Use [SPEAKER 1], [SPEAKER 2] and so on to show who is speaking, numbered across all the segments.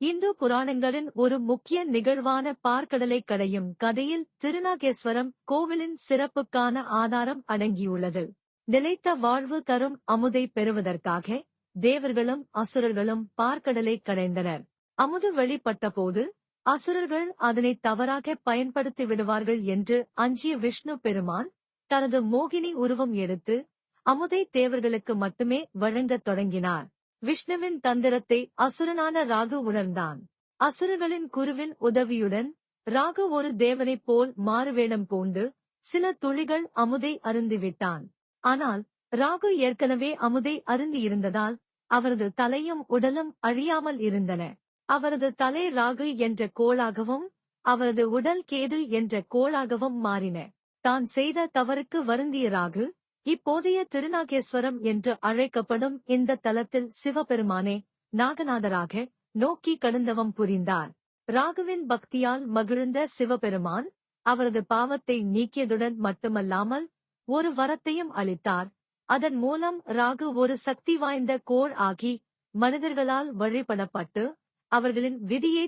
[SPEAKER 1] இந்து புராணங்களின் ஒரு முக்கிய நிகழ்வான பார்க்கடலை கடையும் கதையில் திருநாகேஸ்வரம் கோவிலின் சிறப்புக்கான ஆதாரம் அடங்கியுள்ளது. நிலைத்த வாழ்வு தரும் அமுதை பெறுவதற்காக தேவர்களும் அசுரர்களும் பார்க்கடலை கடைந்தனர். அமுது வெளிப்பட்டபோது அசுரர்கள் அதனை தவறாக பயன்படுத்தி விடுவார்கள் என்று அஞ்சிய விஷ்ணு பெருமான் தனது மோகினி உருவம் எடுத்து அமுதை தேவர்களுக்கு மட்டுமே வழங்கத் தொடங்கினார். விஷ்ணுவின் தந்திரத்தை அசுரனான ராகு உணர்ந்தான். அசுரர்களின் குருவின் உதவியுடன் ராகு ஒரு தேவனைப் போல் மாறுவேடம் பூண்டு சில துளிகள் அமுதை அருந்திவிட்டான். ஆனால் ராகு ஏற்கனவே அமுதை அருந்தியிருந்ததால் அவரது தலையும் உடலும் அழியாமல் இருந்தன. அவரது தலை ராகு என்ற கோளாகவும் அவரது உடல் கேது என்ற கோளாகவும் மாறின. தான் செய்த தவறுக்கு வருந்திய ராகு இப்போதைய திருநாகேஸ்வரம் என்று அழைக்கப்படும் இந்த தலத்தில் சிவபெருமானே நாகநாதராக நோக்கி கடுந்தவம் புரிந்தார். ராகுவின் பக்தியால் மகிழ்ந்த சிவபெருமான் அவரது பாவத்தை நீக்கியதுடன் மட்டுமல்லாமல் ஒரு வரத்தையும் அளித்தார். அதன் மூலம் ராகு ஒரு சக்தி வாய்ந்த கோள் ஆகி மனிதர்களால் வழிபடப்பட்டு அவர்களின் விதியை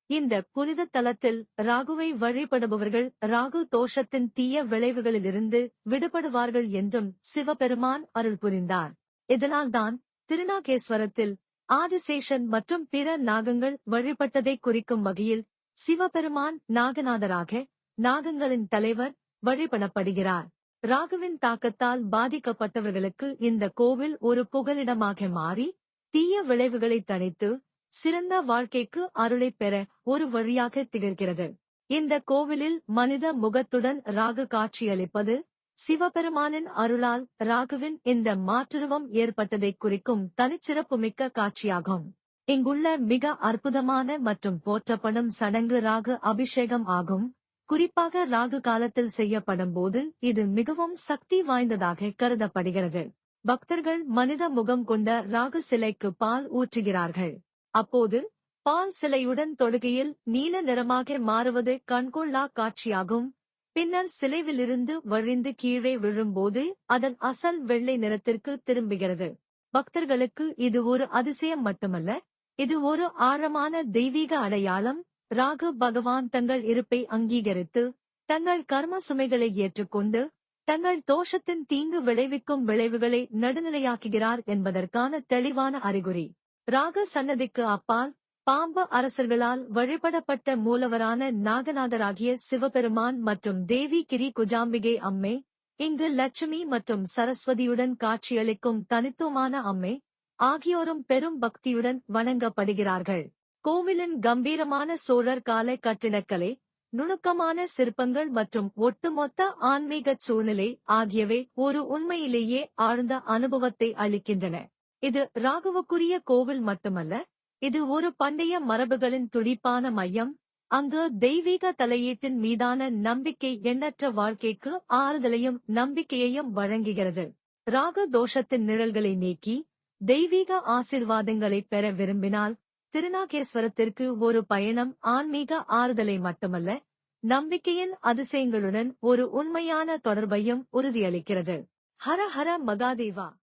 [SPEAKER 1] இந்த புனித தலத்தில் ராகுவை வழிபடுபவர்கள் ராகு தோஷத்தின் தீய விளைவுகளிலிருந்து விடுபடுவார்கள் என்றும் சிவபெருமான் அருள் புரிந்தார். இதனால்தான் திருநாகேஸ்வரத்தில் ஆதிசேஷன் மற்றும் பிற நாகங்கள் வழிபட்டதை குறிக்கும் வகையில் சிவபெருமான் நாகநாதராக நாகங்களின் தலைவர் வழிபடப்படுகிறார். ராகுவின் தாக்கத்தால் பாதிக்கப்பட்டவர்களுக்கு இந்த கோவில் ஒரு புகலிடமாக மாறி தீய விளைவுகளை தணித்து சிறந்த வாழ்க்கைக்கு அருளைப் பெற ஒரு வழியாக திகழ்கிறது. இந்த கோவிலில் மனித முகத்துடன் ராகு காட்சியளிப்பது சிவபெருமானின் அருளால் ராகுவின் இந்த மாற்றுருவம் ஏற்பட்டதை குறிக்கும் தனிச்சிறப்புமிக்க காட்சியாகும். இங்குள்ள மிக அற்புதமான மற்றும் போற்றப்படும் சடங்கு ராகு அபிஷேகம் ஆகும். குறிப்பாக ராகு காலத்தில் செய்யப்படும் போது இது மிகவும் சக்தி வாய்ந்ததாக கருதப்படுகிறது. பக்தர்கள் மனித முகம் கொண்ட ராகு சிலைக்கு பால் ஊற்றுகிறார்கள். அப்போது பால் சிலையுடன் தொடுகையில் நீல நிறமாக மாறுவது கண்கொள்ளா காட்சியாகும். பின்னர் சிலைவிலிருந்து வழிந்து கீழே விழும்போது அதன் அசல் வெள்ளை நிறத்திற்கு திரும்புகிறது. பக்தர்களுக்கு இது ஒரு அதிசயம் மட்டுமல்ல, இது ஒரு ஆழமான தெய்வீக அடையாளம். ராகு பகவான் தங்கள் இருப்பை அங்கீகரித்து தங்கள் கர்ம சுமைகளை ஏற்றுக்கொண்டு தங்கள் தோஷத்தின் தீங்கு விளைவிக்கும் விளைவுகளை நடுநிலையாக்குகிறார் என்பதற்கான தெளிவான அறிகுறி. ராகு சன்னதிக்கு அப்பால் பாம்பு அரசர்களால் வழிபடப்பட்ட மூலவரான நாகநாதராகிய சிவபெருமான் மற்றும் தேவி கிரி குஜாம்பிகை அம்மே, இங்கு லட்சுமி மற்றும் சரஸ்வதியுடன் காட்சியளிக்கும் தனித்துவமான அம்மே ஆகியோரும் பெரும் பக்தியுடன் வணங்கப்படுகிறார்கள். கோவிலின் கம்பீரமான சோழர் கால கட்டிடக்கலை, நுணுக்கமான சிற்பங்கள் மற்றும் ஒட்டுமொத்த ஆன்மீகச் சூழ்நிலை ஆகியவை ஒரு உண்மையிலேயே ஆழ்ந்த அனுபவத்தை அளிக்கின்றன. இது ராகுவுக்குரிய கோவில் மட்டுமல்ல, இது ஒரு பண்டைய மரபுகளின் துடிப்பான மையம். அங்கு தெய்வீக தலையீட்டின் மீதான நம்பிக்கை எண்ணற்ற வாழ்க்கைக்கு ஆறுதலையும் நம்பிக்கையையும் வழங்குகிறது. ராகு தோஷத்தின் நிழல்களை நீக்கி தெய்வீக ஆசீர்வாதங்களை பெற விரும்பினால் திருநாகேஸ்வரத்திற்கு ஒரு பயணம் ஆன்மீக ஆறுதலை மட்டுமல்ல, நம்பிக்கையின் அதிசயங்களுடன் ஒரு உண்மையான தொடர்பையும் உறுதியளிக்கிறது. ஹர ஹர மகாதேவா.